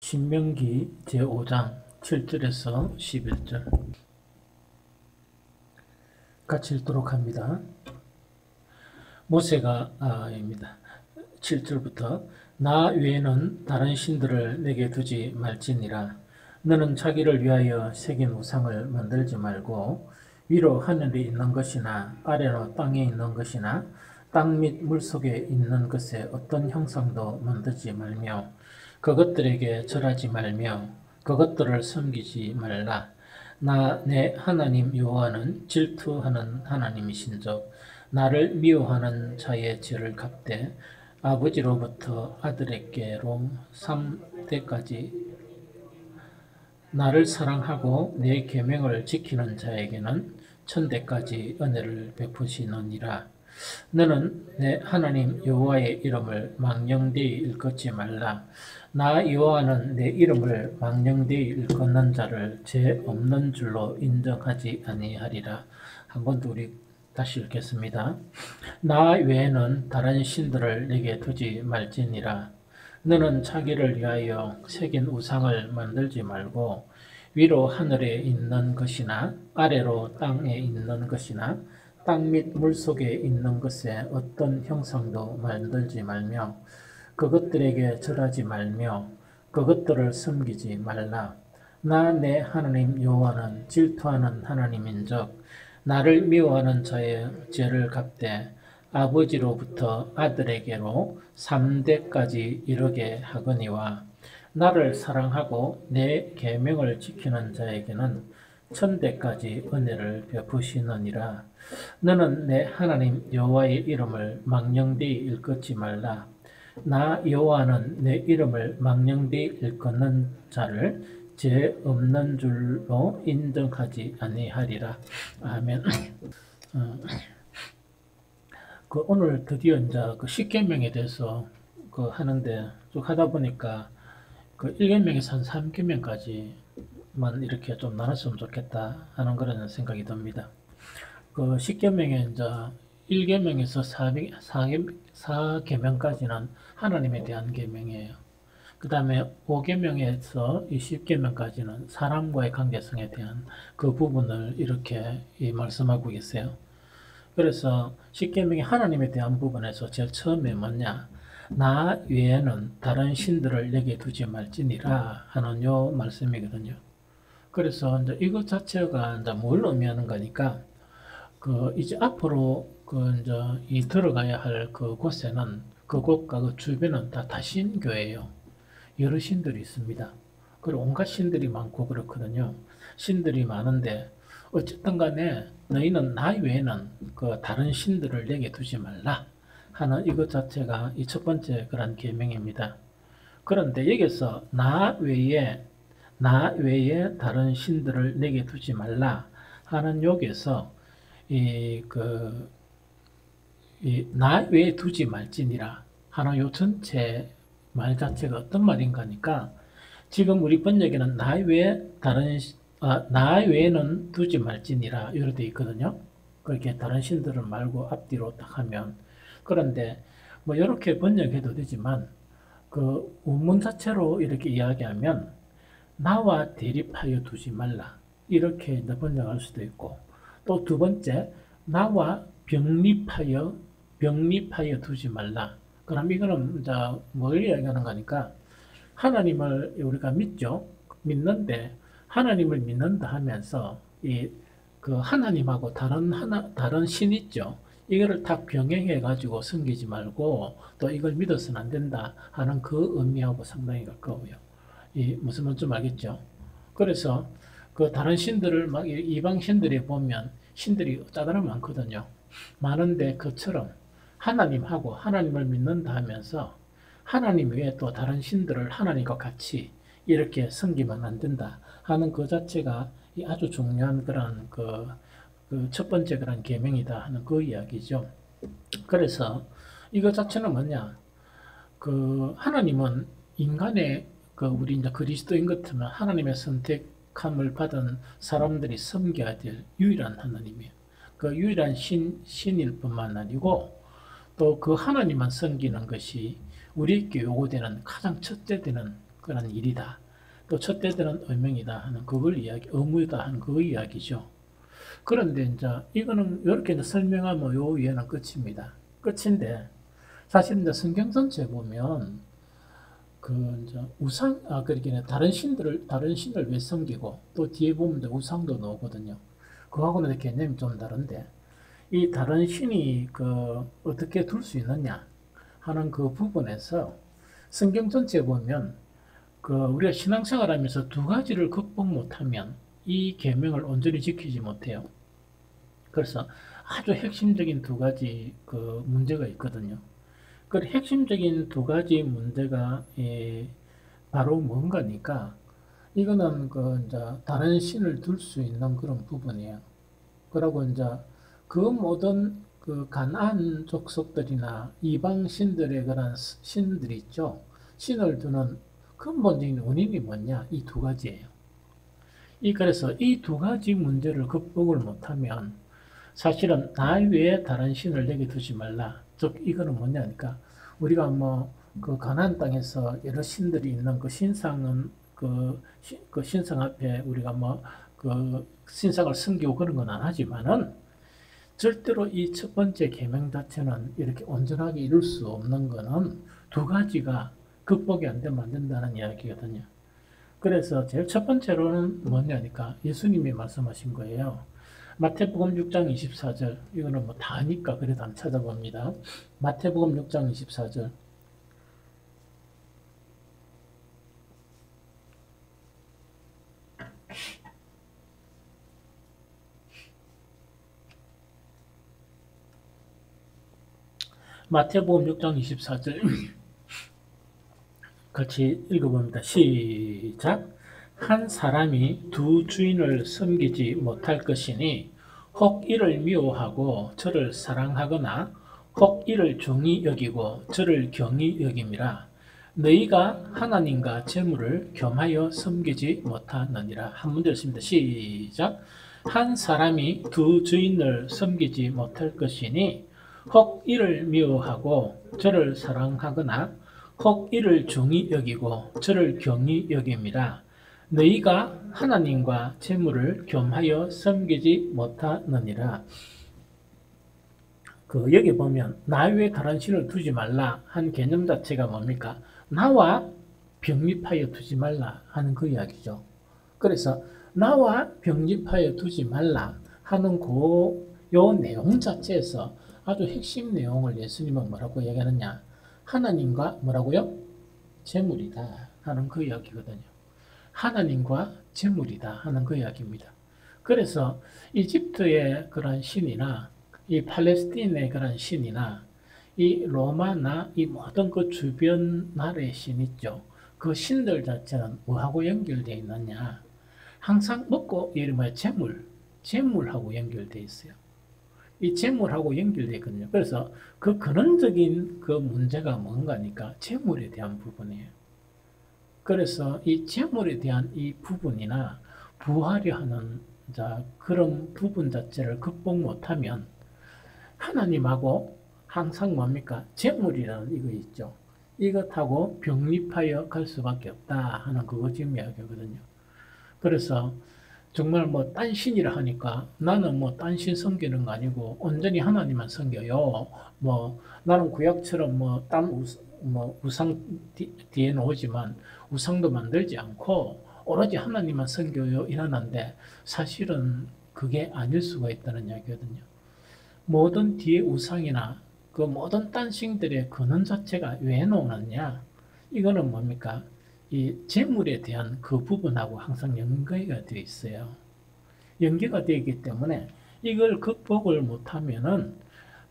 신명기 제5장 7절에서 11절 같이 읽도록 합니다. 모세가 입니다. 7절부터 나 외에는 다른 신들을 내게 두지 말지니라. 너는 자기를 위하여 새긴 우상을 만들지 말고 위로 하늘에 있는 것이나 아래로 땅에 있는 것이나 땅 및 물속에 있는 것에 어떤 형상도 만들지 말며 그것들에게 절하지 말며 그것들을 섬기지 말라. 나 내 하나님 여호와는 질투하는 하나님이신즉 나를 미워하는 자의 죄를 갚되 아버지로부터 아들에게로 3대까지 나를 사랑하고 내 계명을 지키는 자에게는 1000대까지 은혜를 베푸시느니라. 너는 내 하나님 여호와의 이름을 망령되이 일컫지 말라. 나 여호와는 내 이름을 망령되이 일컫는 자를 죄 없는 줄로 인정하지 아니하리라. 한 번 더 우리 다시 읽겠습니다. 나 외에는 다른 신들을 내게 두지 말지니라. 너는 자기를 위하여 새긴 우상을 만들지 말고 위로 하늘에 있는 것이나 아래로 땅에 있는 것이나 땅 및 물속에 있는 것에 어떤 형상도 만들지 말며 그것들에게 절하지 말며 그것들을 섬기지 말라. 나 내 하나님 여호와는 질투하는 하나님인즉 나를 미워하는 자의 죄를 갚되 아버지로부터 아들에게로 3대까지 이르게 하거니와 나를 사랑하고 내 계명을 지키는 자에게는 1000대까지 은혜를 베푸시느니라. 너는 내 하나님 여호와의 이름을 망령되이 일컫지 말라. 나 여호와는 내 이름을 망령되이 일컫는 자를 죄 없는 줄로 인정하지 아니하리라. 아멘. 오늘 드디어 이제 십계명에 대해서 하는데 쭉 하다 보니까 1계명에서 한 3계명까지만 이렇게 좀 나눴으면 좋겠다 하는 그런 생각이 듭니다. 십계명에 이제 1계명에서 4계명까지는 하나님에 대한 계명이에요. 그 다음에 5계명에서 20계명까지는 사람과의 관계성에 대한 그 부분을 이렇게 말씀하고 계세요. 그래서 십계명의 하나님에 대한 부분에서 제일 처음에 뭐냐, 나 외에는 다른 신들을 내게 두지 말지니라 하는 요 말씀이거든요. 그래서 이제 이것 자체가 이제 뭘 의미하는 거니까 이제 앞으로 이제 이 들어가야 할 곳에는 그곳과 그 주변은 다 다신교예요. 여러 신들이 있습니다. 그리고 온갖 신들이 많고 그렇거든요. 신들이 많은데 어쨌든 간에 너희는 나 외에는 다른 신들을 내게 두지 말라 하는 이것 자체가 이 첫 번째 그런 계명입니다. 그런데 여기서 나 외에 다른 신들을 내게 두지 말라 하는 여기서 나 외에 두지 말지니라 하는 요 전체 말 자체가 어떤 말인가 하니까 지금 우리 번역에는 나 외에는 두지 말지니라 이렇게 되어 있거든요. 그렇게 다른 신들을 말고 앞뒤로 딱 하면, 그런데 뭐 이렇게 번역해도 되지만 원문 자체로 이렇게 이야기하면 나와 대립하여 두지 말라 이렇게 번역할 수도 있고, 또 두 번째 나와 병립하여 두지 말라. 그럼 이거는 이제 뭘 이야기하는 거니까 하나님을 우리가 믿는데 하나님을 믿는다 하면서 하나님하고 다른 신 있죠. 이거를 다 병행해 가지고 섬기지 말고 또 이걸 믿어서는 안 된다 하는 그 의미하고 상당히 가까워요. 무슨 말인지 좀 알겠죠? 그래서 다른 신들을 이방 신들이 보면 신들이 짜다란 많거든요. 많은데 그처럼 하나님을 믿는다 하면서 하나님 외에 또 다른 신들을 하나님과 같이 이렇게 섬기면 안 된다 하는 그 자체가 아주 중요한 그런 첫 번째 그런 계명이다 하는 그 이야기죠. 그래서 이거 자체는 뭐냐, 하나님은 인간의 우리 이제 그리스도인 같으면 하나님의 선택함을 받은 사람들이 섬겨야 될 유일한 하나님이에요. 유일한 신일 뿐만 아니고 또 하나님만 섬기는 것이 우리에게 요구되는 가장 첫째 되는 그런 일이다. 또 첫째들은 의명이다 하는 그걸 이야기, 의무다 하는 그 이야기죠. 그런데 이제 이거는 이렇게 이제 설명하면 요 위에는 끝입니다. 끝인데 사실 이제 성경 전체 보면 그 이제 우상 그렇게 다른 신을 왜 섬기고 또 뒤에 보면 이제 우상도 나오거든요. 그거하고는 개념이 좀 다른데 이 다른 신이 그 어떻게 둘 수 있느냐 하는 그 부분에서 성경 전체에 보면 그 우리가 신앙생활하면서 두 가지를 극복 못하면 이 계명을 온전히 지키지 못해요. 그래서 아주 핵심적인 두 가지 그 문제가 있거든요. 그 핵심적인 두 가지 문제가 바로 뭔가니까 이거는 그 이제 다른 신을 둘 수 있는 그런 부분이에요. 그러고 이제 그 모든 그 가나안 족속들이나 이방 신들의 그런 신들이 있죠. 신을 두는 근본적인 원인이 뭐냐? 이 두 가지예요. 그래서 이 두 가지 문제를 극복을 못하면 사실은 나 외에 다른 신을 내게 두지 말라. 즉 이거는 뭐냐니까 우리가 뭐 그 가나안 땅에서 여러 신들이 있는 그 신상은 그 신상 앞에 우리가 뭐 그 신상을 섬기고 그런 건 안 하지만은 절대로 이 첫 번째 계명 자체는 이렇게 온전하게 이룰 수 없는 거는 두 가지가 극복이 안 되면 안 된다는 이야기거든요. 그래서 제일 첫 번째로는 뭐냐니까 예수님이 말씀하신 거예요. 마태복음 6장 24절 이거는 뭐 다 아니까 그래도 안 찾아봅니다. 마태복음 6장 24절 마태복음 6장 24절 같이 읽어봅니다. 시작. 한 사람이 두 주인을 섬기지 못할 것이니 혹 이를 미워하고 저를 사랑하거나 혹 이를 중히 여기고 저를 경히 여김이라. 너희가 하나님과 재물을 겸하여 섬기지 못하느니라. 한 문제 읽습니다. 시작. 한 사람이 두 주인을 섬기지 못할 것이니 혹 이를 미워하고 저를 사랑하거나 혹 이를 중히 여기고 저를 경히 여김이라. 너희가 하나님과 재물을 겸하여 섬기지 못하느니라. 그 여기 보면 나 외에 다른 신을 두지 말라 한 개념 자체가 뭡니까? 나와 병립하여 두지 말라 하는 그 이야기죠. 그래서 나와 병립하여 두지 말라 하는 요 내용 자체에서 아주 핵심 내용을 예수님은 뭐라고 얘기하느냐? 하나님과 뭐라고요? 재물이다 하는 그 이야기거든요. 하나님과 재물이다 하는 그 이야기입니다. 그래서 이집트의 그런 신이나 이 팔레스틴의 그런 신이나 이 로마나 이 모든 그 주변 나라의 신 있죠. 그 신들 자체는 뭐하고 연결되어 있느냐? 항상 먹고 이름하여 재물하고 연결되어 있어요. 이 재물하고 연결되어 있거든요. 그래서 그 근원적인 그 문제가 뭔가니까 재물에 대한 부분이에요. 그래서 이 재물에 대한 이 부분이나 부하려 하는 그런 부분 자체를 극복 못하면 하나님하고 항상 뭡니까? 재물이라는 이거 있죠. 이것하고 병립하여 갈 수밖에 없다 하는 그거 지금 이야기거든요. 그래서 정말 뭐 딴 신이라 하니까 나는 뭐 딴 신 섬기는 거 아니고 온전히 하나님만 섬겨요. 뭐 나는 구약처럼 뭐 우상 뒤에 놓지만 우상도 만들지 않고 오로지 하나님만 섬겨요 이러는데 사실은 그게 아닐 수가 있다는 이야기거든요. 모든 뒤에 우상이나 그 모든 딴 신들의 근원 자체가 왜 나오느냐? 이거는 뭡니까? 이 재물에 대한 그 부분하고 항상 연계가 되어 있어요. 연계가 되어 있기 때문에 이걸 극복을 못하면은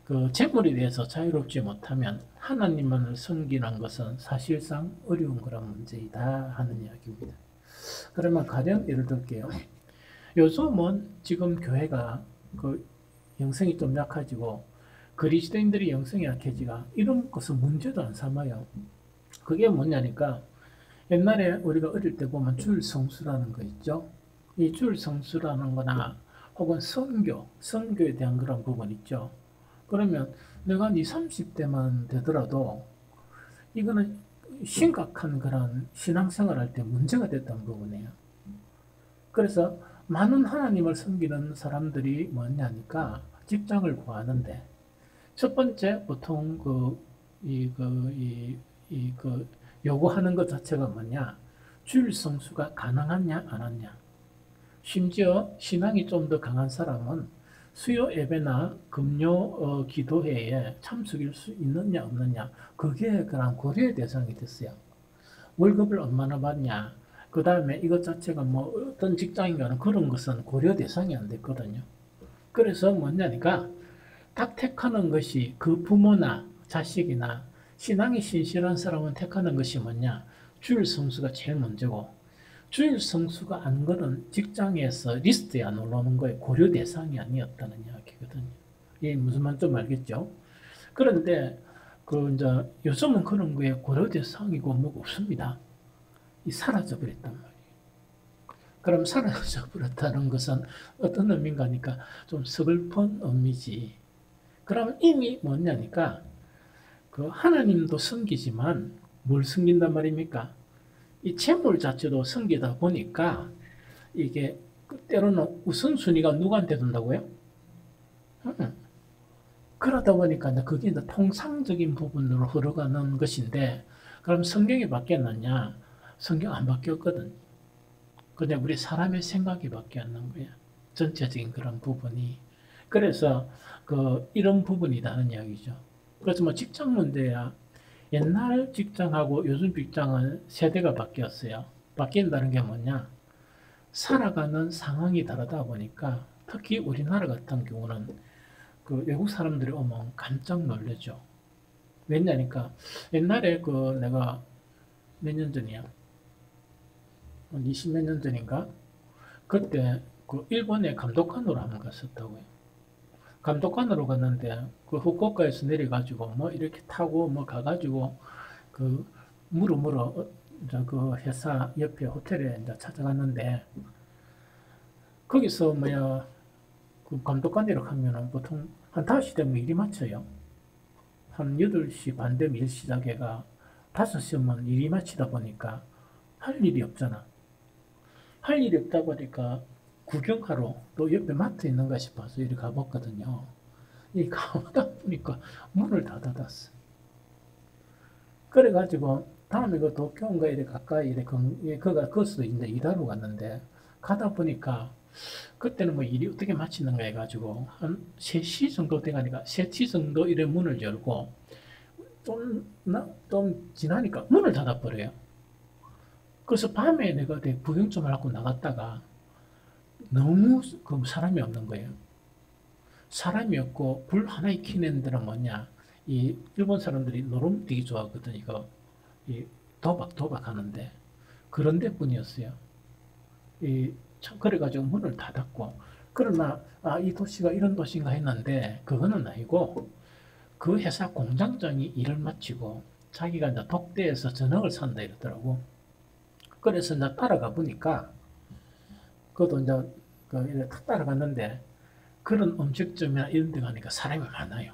그 재물에 대해서 자유롭지 못하면 하나님만을 섬기는 것은 사실상 어려운 그런 문제이다 하는 이야기입니다. 그러면 가령 예를 들게요. 요즘은 지금 교회가 그 영성이 좀 약해지고 그리스도인들이 영성이 약해지가 이런 것은 문제도 안 삼아요. 그게 뭐냐니까 옛날에 우리가 어릴 때 보면 주일 성수라는 거 있죠. 이 주일 성수라는 거나 혹은 선교에 대한 그런 부분 있죠. 그러면 내가 한 20, 30대만 되더라도 이거는 심각한 그런 신앙생활 할 때 문제가 됐던 부분이에요. 그래서 많은 하나님을 섬기는 사람들이 뭐냐니까 직장을 구하는데 첫 번째 보통 요구하는 것 자체가 뭐냐? 주일 성수가 가능하냐 안 하냐. 심지어 신앙이 좀 더 강한 사람은 수요 예배나 금요 기도회에 참석일 수 있느냐 없느냐 그게 그런 고려의 대상이 됐어요. 월급을 얼마나 받냐 그 다음에 이것 자체가 뭐 어떤 직장인가는 그런 것은 고려 대상이 안 됐거든요. 그래서 뭐냐니까 딱 택하는 것이 그 부모나 자식이나 신앙이 신실한 사람은 택하는 것이 뭐냐 주일 성수가 제일 문제고 주일 성수가 안 거는 직장에서 리스트에 안 올라오는 거에 고려 대상이 아니었다는 이야기거든요. 이게 무슨 말인지 좀 알겠죠? 그런데 이제 요즘은 그런 거에 고려 대상이고 뭐가 없습니다. 이 사라져 버렸단 말이에요. 그럼 사라져 버렸다는 것은 어떤 의미인가 하니까 좀 서글픈 의미지. 그러면 이미 뭐냐니까 그 하나님도 섬기지만 뭘 섬긴단 말입니까? 이 재물 자체도 섬기다 보니까 이게 때로는 우선순위가 누구한테 둔다고요? 그러다 보니까 그게 이제 통상적인 부분으로 흘러가는 것인데 그럼 성경이 바뀌었느냐? 성경 안 바뀌었거든. 그냥 우리 사람의 생각이 바뀌었는 거야. 전체적인 그런 부분이. 그래서 이런 부분이라는 이야기죠. 그래서 뭐 직장 문제야. 옛날 직장하고 요즘 직장은 세대가 바뀌었어요. 바뀐다는 게 뭐냐? 살아가는 상황이 다르다 보니까 특히 우리나라 같은 경우는 그 외국 사람들이 오면 깜짝 놀라죠. 왜냐니까 옛날에 내가 몇 년 전이야? 한 20 몇 년 전인가? 그때 일본에 감독관으로 한번 갔었다고요. 감독관으로 갔는데 후쿠오카에서 내려가지고 뭐 이렇게 타고 뭐 가가지고 물어 이제 회사 옆에 호텔에 이제 찾아갔는데 거기서 뭐야 감독관이라고 하면은 보통 한 5시 되면 일이 마쳐요. 한 8시 반 되면 일 시작해가 5시면 일이 마치다 보니까 할 일이 없잖아. 할 일이 없다 보니까 구경하러 또 옆에 마트 있는가 싶어서 이리 가봤거든요. 이 가보다 보니까 문을 다 닫았어. 그래가지고 다음에 도쿄인가 이래 가까이 거기서 이제 일하러 갔는데 가다 보니까 그때는 뭐 일이 어떻게 마치는가 해가지고 한 3시 정도 돼가니까 3시 정도 이래 문을 열고 좀 지나니까 문을 닫아버려요. 그래서 밤에 내가 구경 좀 하려고 나갔다가 너무 사람이 없는 거예요. 사람이 없고 불 하나 켜는 데는 뭐냐 이 일본 사람들이 노름 되게 좋아하거든. 이거 이 도박 하는데 그런 데뿐이었어요. 참 그래가지고 문을 닫았고 그러나 이 도시가 이런 도시인가 했는데 그거는 아니고 그 회사 공장장이 일을 마치고 자기가 이제 독대에서 저녁을 산다 이러더라고. 그래서 이제 따라가 보니까 그것도 이제 탁 따라갔는데 그런 음식점이나 이런 데 가니까 사람이 많아요.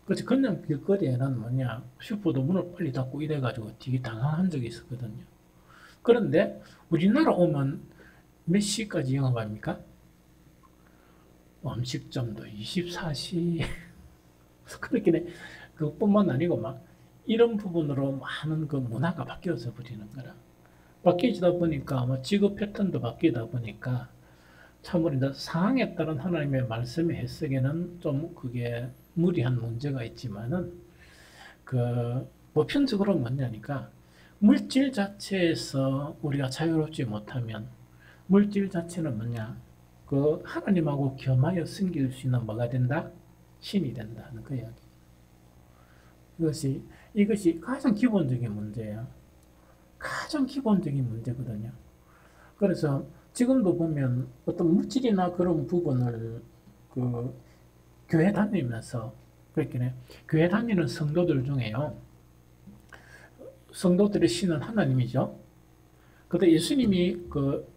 그래서 그냥 길거리에는 뭐냐 슈퍼도 문을 빨리 닫고 이래가지고 되게 당황한 적이 있었거든요. 그런데 우리나라 오면 몇 시까지 영업합니까? 음식점도 24시 그렇게 그뿐만 아니고 막 이런 부분으로 많은 문화가 바뀌어서 버리는 거라. 바뀌다 보니까 아마 직업 패턴도 바뀌다 보니까 참으로 이제 상황에 따른 하나님의 말씀의 해석에는 좀 그게 무리한 문제가 있지만은 보편적으로 뭐냐니까 물질 자체에서 우리가 자유롭지 못하면 물질 자체는 뭐냐 하나님하고 겸하여 섬길 수 있는 뭐가 된다? 신이 된다는 그 이야기. 이것이 가장 기본적인 문제예요. 가장 기본적인 문제거든요. 그래서 지금도 보면 어떤 물질이나 그런 부분을 교회 다니면서 그렇게 교회 다니는 성도들 중에요. 성도들의 신은 하나님이죠. 그런데 예수님이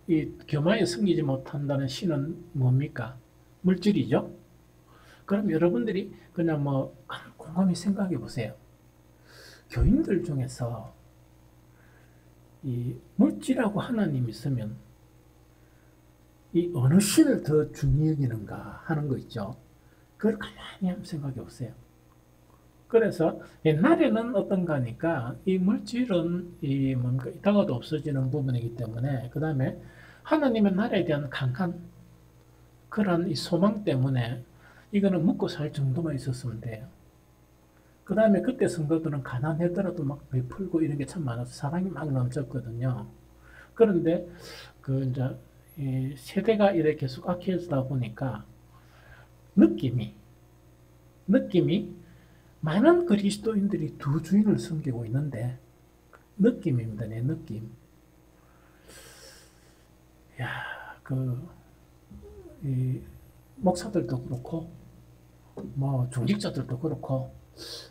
이 겸하여 섬기지 못한다는 신은 뭡니까? 물질이죠. 그럼 여러분들이 그냥 곰곰이 생각해 보세요. 교인들 중에서 이 물질하고 하나님 있으면 이 어느 신을 더 중히 여기는가 하는 거 있죠. 그걸 가만히 한번 생각해 보세요. 그래서 옛날에는 어떤가 하니까 이 물질은 이 뭔가 있다가도 없어지는 부분이기 때문에 그 다음에 하나님의 나라에 대한 강한 그런 이 소망 때문에 이거는 먹고 살 정도만 있었으면 돼요. 그 다음에 그때 성도들은 가난하더라도 막 베풀고 이런 게 참 많아서 사랑이 막 넘쳤거든요. 그런데 그 이제 이 세대가 이렇게 계속 악해지다 보니까 느낌이 많은 그리스도인들이 두 주인을 섬기고 있는데 느낌입니다. 내 느낌. 야, 이 목사들도 그렇고 뭐 중직자들도 그렇고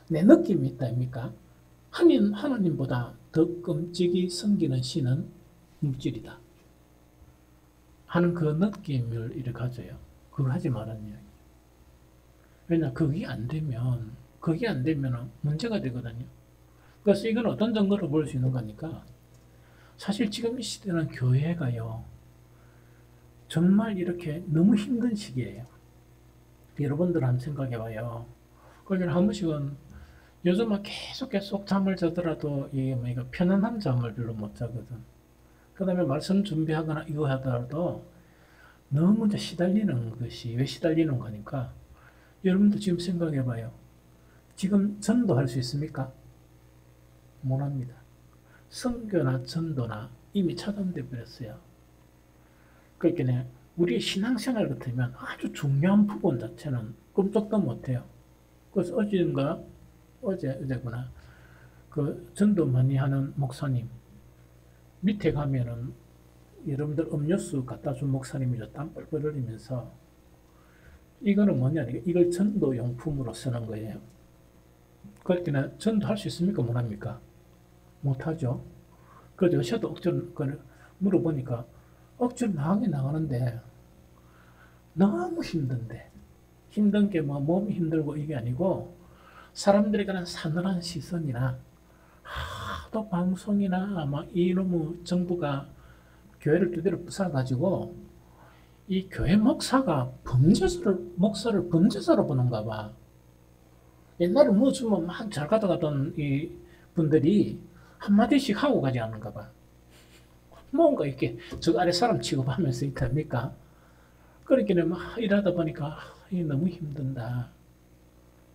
내 느낌이 있다 아닙니까? 하나님보다 더 끔찍이 섬기는 신은 물질이다 하는 그 느낌을 이렇게 가져요. 그걸 하지 말라는 이야기. 왜냐 그게 안 되면 문제가 되거든요. 그래서 이건 어떤 증거로 볼 수 있는 거니까 사실 지금 이 시대는 교회가요 정말 이렇게 너무 힘든 시기예요. 여러분들 한번 생각해 봐요. 그러니까 한 번씩은 요즘 막 계속 잠을 자더라도 이게 뭐 편안한 잠을 별로 못 자거든. 그 다음에 말씀 준비하거나 이거 하더라도 너무 이제 시달리는 것이 왜 시달리는 거니까 여러분들 지금 생각해 봐요. 지금 전도할 수 있습니까? 못합니다. 선교나 전도나 이미 차단돼 버렸어요. 그러니까 우리의 신앙생활 같으면 아주 중요한 부분 자체는 꿈쩍도 못해요. 그래서 어제구나. 그 전도 많이 하는 목사님 밑에 가면은 여러분들 음료수 갖다 준 목사님이 땀 뻘뻘 흘리면서 이거는 뭐냐? 이걸 전도 용품으로 쓰는 거예요. 그렇게 전도할 수 있습니까? 못합니까? 못하죠. 그래서 여셔도 억지로 물어보니까 억지로 나가는데 너무 힘든데 힘든 게 뭐 몸이 힘들고 이게 아니고 사람들이 가는 사늘한 시선이나 하도 방송이나 막 이놈의 정부가 교회를 두대로 부숴가지고 이 교회 목사를 범죄자로 보는가 봐. 옛날에 뭐 주면 막 잘 가져가던 이 분들이 한마디씩 하고 가지 않는가 봐. 뭔가 이렇게 저 아래 사람 취급하면서 있답니까? 그렇게 막 일하다 보니까 너무 힘든다.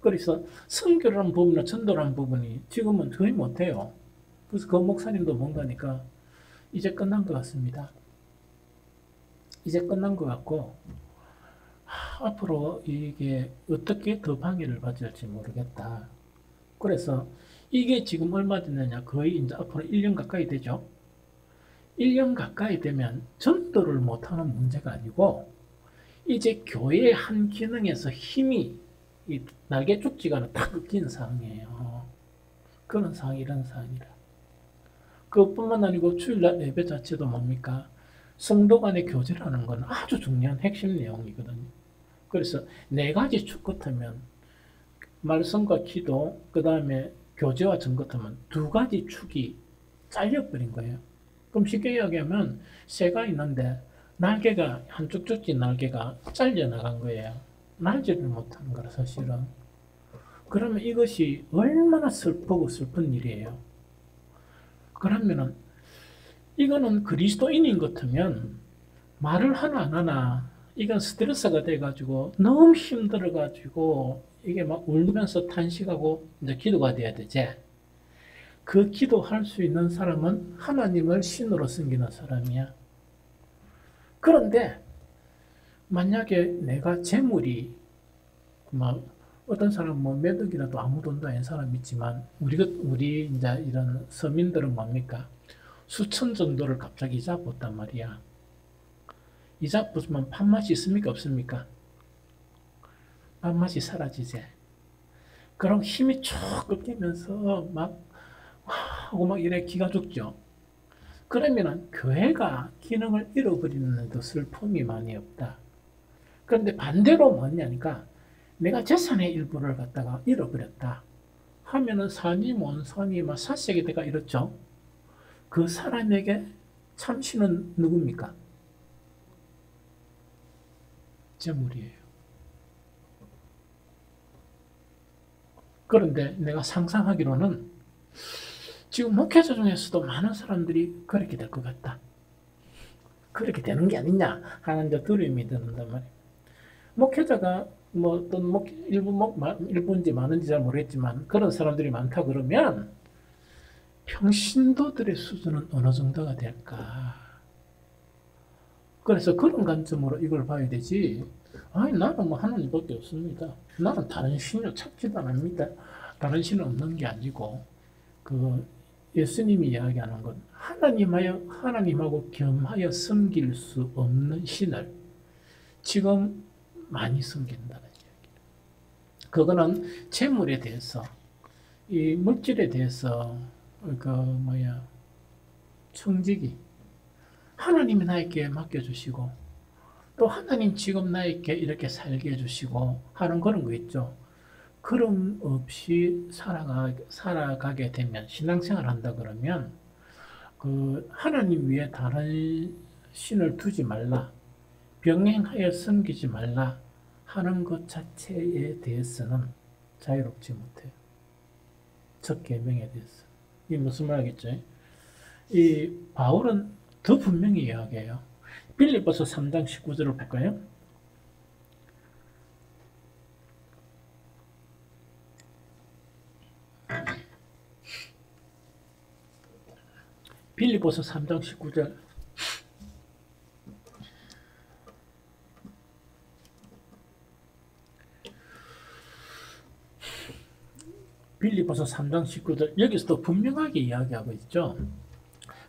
그래서 선교라는 부분이나 전도라는 부분이 지금은 거의 못해요. 그래서 그 목사님도 뭔가니까 이제 끝난 것 같습니다. 이제 끝난 것 같고 앞으로 이게 어떻게 더 방해를 받을지 모르겠다. 그래서 이게 지금 얼마 됐느냐 거의 이제 앞으로 1년 가까이 되죠. 1년 가까이 되면 전도를 못하는 문제가 아니고 이제 교회의 한 기능에서 힘이 이 날개 쪽지가 다 끊긴 상황이에요. 그런 상황이 이런 상황이라. 그뿐만 아니고 주일날 예배 자체도 뭡니까? 성도 간의 교제라는 건 아주 중요한 핵심 내용이거든요. 그래서 네 가지 축 같으면 말씀과 기도, 그 다음에 교제와 전 같으면 두 가지 축이 잘려버린 거예요. 그럼 쉽게 이야기하면 새가 있는데 날개가 한쪽 쪽지 날개가 잘려나간 거예요. 날지를 못하는 거라 사실은. 그러면 이것이 얼마나 슬프고 슬픈 일이에요. 그러면은 이거는 그리스도인인 같으면 말을 하나 안 하나 이건 스트레스가 돼가지고 너무 힘들어가지고 이게 막 울면서 탄식하고 이제 기도가 돼야 되지. 그 기도할 수 있는 사람은 하나님을 신으로 섬기는 사람이야. 그런데 만약에 내가 재물이 막 어떤 사람 뭐 매덕이라도 아무 돈도 아닌 사람 있지만 우리 이제 이런 서민들은 뭡니까? 수천 정도를 갑자기 이자 붓단 말이야. 이자 붓으면 밥맛이 있습니까? 없습니까? 밥맛이 사라지지. 그럼 힘이 쭉 꺾이면서 막 하고 막 이래 기가 죽죠. 그러면은 교회가 기능을 잃어버리는 데 슬픔이 많이 없다. 그런데 반대로 뭐냐니까 내가 재산의 일부를 갖다가 잃어버렸다 하면은 산이 뭔 산이 막 사색이 돼가 이렇죠. 그 사람에게 참 신은 누굽니까? 재물이에요. 그런데 내가 상상하기로는 지금 목회자 중에서도 많은 사람들이 그렇게 될 것 같다. 그렇게 되는 게 아니냐 하는 두려움이 드는단 말이에요. 목회자가 뭐 어떤 일부인지 많은지 잘 모르겠지만 그런 사람들이 많다 그러면 평신도들의 수준은 어느 정도가 될까? 그래서 그런 관점으로 이걸 봐야 되지. 아니 나는 뭐 하나님밖에 없습니다. 나는 다른 신을 찾지도 않습니다. 다른 신은 없는 게 아니고 그 예수님이 이야기하는 건 하나님하고 겸하여 섬길 수 없는 신을 지금 많이 섬긴다는 이야기예요. 그거는 재물에 대해서, 이 물질에 대해서 청지기 하나님이 나에게 맡겨주시고 또 하나님 지금 나에게 이렇게 살게 해주시고 하는 그런 거 있죠. 그럼 없이 살아가게 되면 신앙생활 한다 그러면 그 하나님 위에 다른 신을 두지 말라, 병행하여 섬기지 말라 하는 것 자체에 대해서는 자유롭지 못해요. 첫 계명에 대해서. 이게 무슨 말이겠죠? 이 바울은 더 분명히 이야기해요. 빌립보서 3장 19절을 볼까요? 빌립보서 3장 19절. 빌립보서 3장 19절. 여기서도 분명하게 이야기하고 있죠.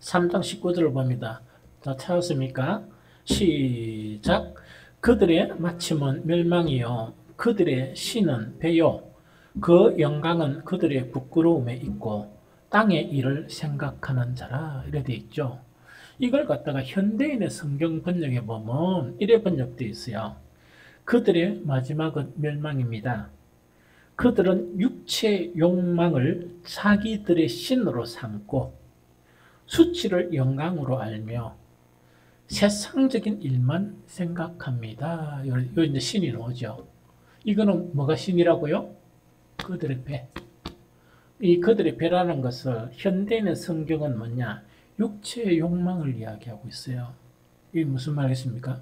3장 19절을 봅니다. 다 찾았습니까? 시작. 그들의 마침은 멸망이요 그들의 신은 배요 그 영광은 그들의 부끄러움에 있고 땅의 일을 생각하는 자라 이래 돼 있죠. 이걸 갖다가 현대인의 성경 번역에 보면 이래 번역되어 있어요. 그들의 마지막은 멸망입니다. 그들은 육체 욕망을 자기들의 신으로 삼고 수치를 영광으로 알며 세상적인 일만 생각합니다. 요 이제 신이 나오죠. 이거는 뭐가 신이라고요? 그들의 배. 이 그들의 배라는 것을 현대인의 성경은 뭐냐? 육체의 욕망을 이야기하고 있어요. 이게 무슨 말이겠습니까?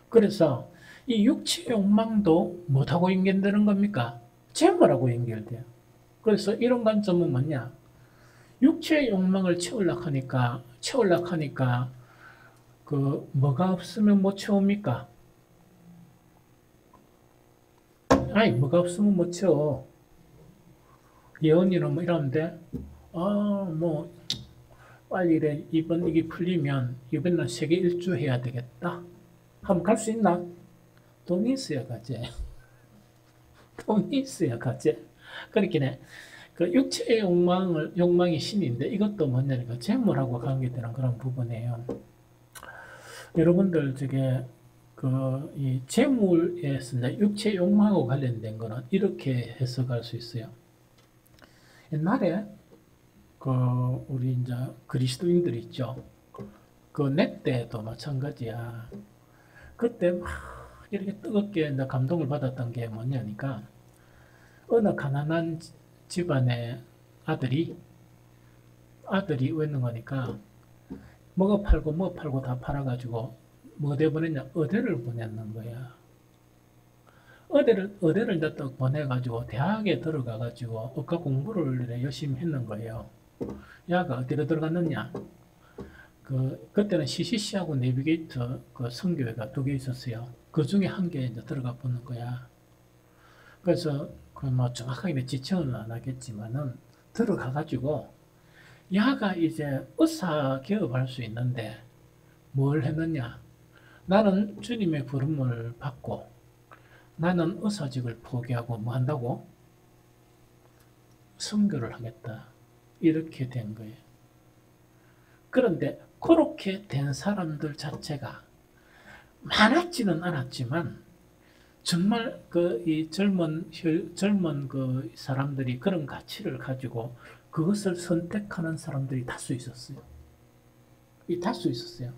그래서 이 육체의 욕망도 뭐하고 연결되는 겁니까? 재물하고 연결돼요. 그래서 이런 관점은 뭐냐? 육체의 욕망을 채우려고 하니까 그 뭐가 없으면 못 채웁니까? 아니 뭐가 없으면 못 채워. 예언이는 뭐 이러는데 뭐 빨리 이래 이번 이게 풀리면 이번에는 세계 일주 해야 되겠다. 한번 갈 수 있나? 돈이 있어야 가지. 돈이 있어야 가지. 그렇긴 그 육체의 욕망이 신인데 이것도 뭐냐니까 재물하고 관계되는 그런 부분이에요. 여러분들 이 재물에서 육체 욕망하고 관련된 거는 이렇게 해석할 수 있어요. 옛날에 우리 이제 그리스도인들 있죠. 내 때도 마찬가지야. 그때 막 이렇게 뜨겁게 이제 감동을 받았던 게 뭐냐니까 어느 가난한 집안의 아들이 왜 있는 거니까 뭐가 팔고 다 팔아가지고 뭐 돼버렸냐? 의대를 보냈는 거야. 의대를 이제 또 보내가지고 대학에 들어가가지고 의과 공부를 열심히 했는 거예요. 야가 어디로 들어갔느냐? 그때는 CCC하고 내비게이터 선교회가 2개 있었어요. 그 중에 한 개 이제 들어가 보는 거야. 그래서 뭐 정확하게 지청은 안 하겠지만은 들어가가지고 야가 이제 의사 개업할 수 있는데 뭘 했느냐? 나는 주님의 부름을 받고 나는 의사직을 포기하고 뭐 한다고? 선교를 하겠다. 이렇게 된 거예요. 그런데 그렇게 된 사람들 자체가 많았지는 않았지만 정말 이 젊은 사람들이 그런 가치를 가지고 그것을 선택하는 사람들이 다수 있었어요. 탈 수 있었어요.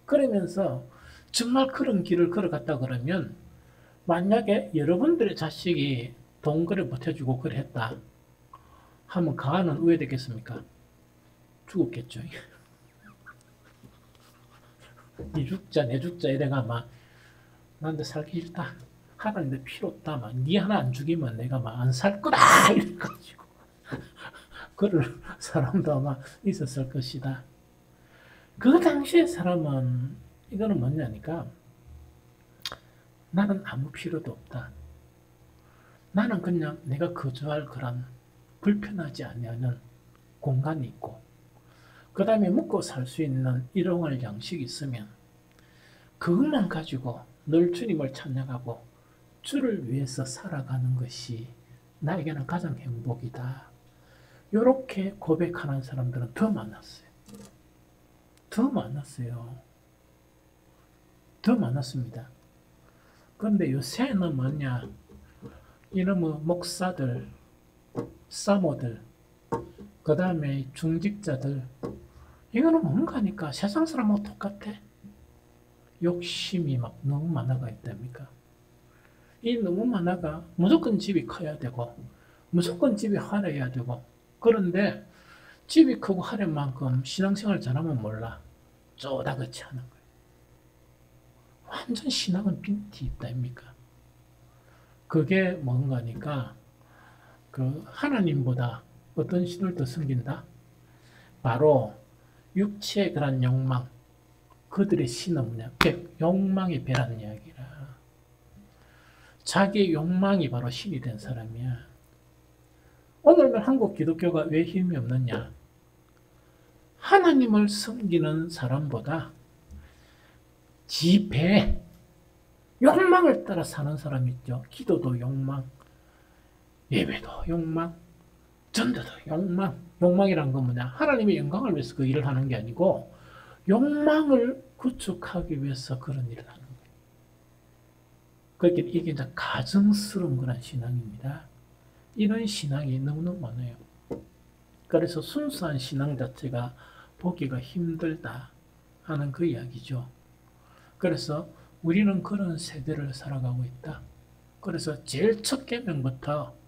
그러면서 정말 그런 길을 걸어갔다 그러면 만약에 여러분들의 자식이 동거를 못해주고 그랬다 하면 가하는 우회되겠습니까? 죽었겠죠. 니 죽자 내 죽자 이래가 막 나한테 살기 싫다. 하나님도 필요 없다. 막 니 하나 안 죽이면 내가 막 안 살 거다. 이래가지고 그럴 사람도 아마 있었을 것이다. 그 당시의 사람은 이거는 뭐냐니까 나는 아무 필요도 없다. 나는 그냥 내가 거주할 그런 불편하지 않는 공간이 있고 그 다음에 먹고 살 수 있는 일용할 양식이 있으면 그것만 가지고 늘 주님을 찬양하고 주를 위해서 살아가는 것이 나에게는 가장 행복이다. 이렇게 고백하는 사람들은 더 많았어요. 더 많았어요. 더 많았습니다. 그런데 요새는 뭐냐, 이놈의 목사들, 사모들, 그 다음에 중직자들, 이거는 뭔가 하니까 세상 사람하고 똑같아. 욕심이 막 너무 많아가 있답니까? 이 너무 많아가 무조건 집이 커야 되고, 무조건 집이 화려해야 되고, 그런데 집이 크고 화려한 만큼 신앙생활 잘하면 몰라. 쪼다그치 하는 거예요. 완전 신앙은 빈티 있다입니까? 그게 뭔가니까, 그 하나님보다 어떤 신을 더 섬긴다? 바로 육체의 그런 욕망, 그들의 신은 뭐냐? 욕망의 배라는 이야기라. 자기의 욕망이 바로 신이 된 사람이야. 오늘날 한국 기독교가 왜 힘이 없느냐? 하나님을 섬기는 사람보다 지 배, 욕망을 따라 사는 사람 있죠. 기도도 욕망, 예배도 욕망, 전도도 욕망. 욕망이란 건 뭐냐? 하나님의 영광을 위해서 그 일을 하는 게 아니고 욕망을 구축하기 위해서 그런 일을 하는 거예요. 그러니까 이게 이제 가증스러운 그런 신앙입니다. 이런 신앙이 너무너무 많아요. 그래서 순수한 신앙 자체가 보기가 힘들다 하는 그 이야기죠. 그래서 우리는 그런 세대를 살아가고 있다. 그래서 제일 첫 계명부터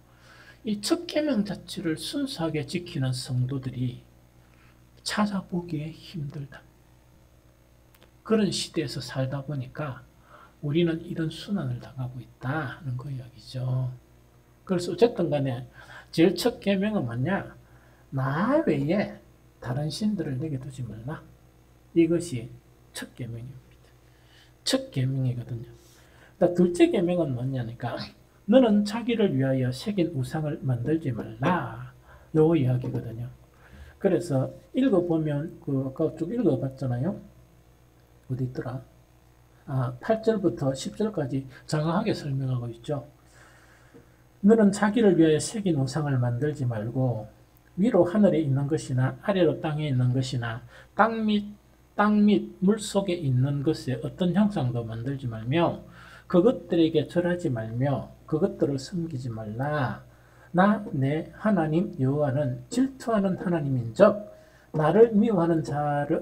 이 첫 계명 자체를 순수하게 지키는 성도들이 찾아보기에 힘들다. 그런 시대에서 살다 보니까 우리는 이런 순환을 당하고 있다 하는 그 이야기죠. 그래서 어쨌든 간에 제일 첫 계명은 뭐냐? 나 외에 다른 신들을 내게 두지 말라. 이것이 첫 계명입니다. 첫 계명이거든요. 둘째 계명은 뭐냐니까 너는 자기를 위하여 새긴 우상을 만들지 말라. 요 이야기거든요. 그래서 읽어보면 아까 쭉 읽어봤잖아요. 어디 있더라? 8절부터 10절까지 장황하게 설명하고 있죠. 너는 자기를 위하여 새긴 우상을 만들지 말고 위로 하늘에 있는 것이나 아래로 땅에 있는 것이나 땅 및 물속에 있는 것에 어떤 형상도 만들지 말며 그것들에게 절하지 말며 그것들을 섬기지 말라. 나 내 하나님 여호와는 질투하는 하나님인즉 나를 미워하는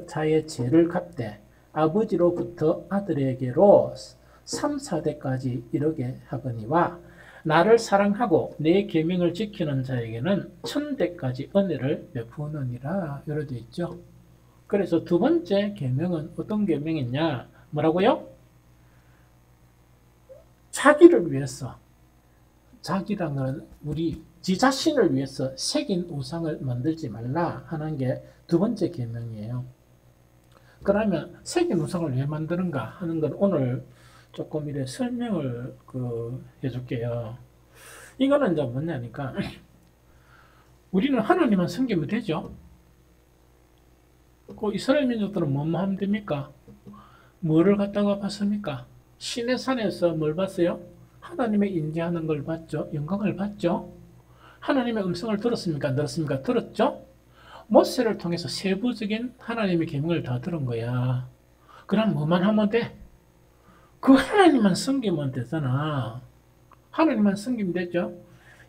자의 죄를 갚되 아버지로부터 아들에게로 3, 4대까지 이르게 하거니와 나를 사랑하고 내 계명을 지키는 자에게는 1000대까지 은혜를 베푸느니라. 이렇게 되어 있죠. 그래서 두 번째 계명은 어떤 계명이냐? 뭐라고요? 자기를 위해서, 자기랑은 우리 지 자신을 위해서 새긴 우상을 만들지 말라 하는 게 두 번째 계명이에요. 그러면 새긴 우상을 왜 만드는가 하는 건 오늘 조금 이래 설명을 해줄게요. 이거는 이제 뭐냐니까 우리는 하나님만 섬기면 되죠. 이스라엘 민족들은 뭐뭐 하면 됩니까? 뭐를 갖다가 봤습니까? 시내 산에서 뭘 봤어요? 하나님의 인지하는 걸 봤죠. 영광을 봤죠. 하나님의 음성을 들었습니까? 안 들었습니까? 들었죠. 모세를 통해서 세부적인 하나님의 계명을 다 들은 거야. 그럼 뭐만 하면 돼? 그 하나님만 섬기면 되잖아. 하나님만 섬기면 되죠.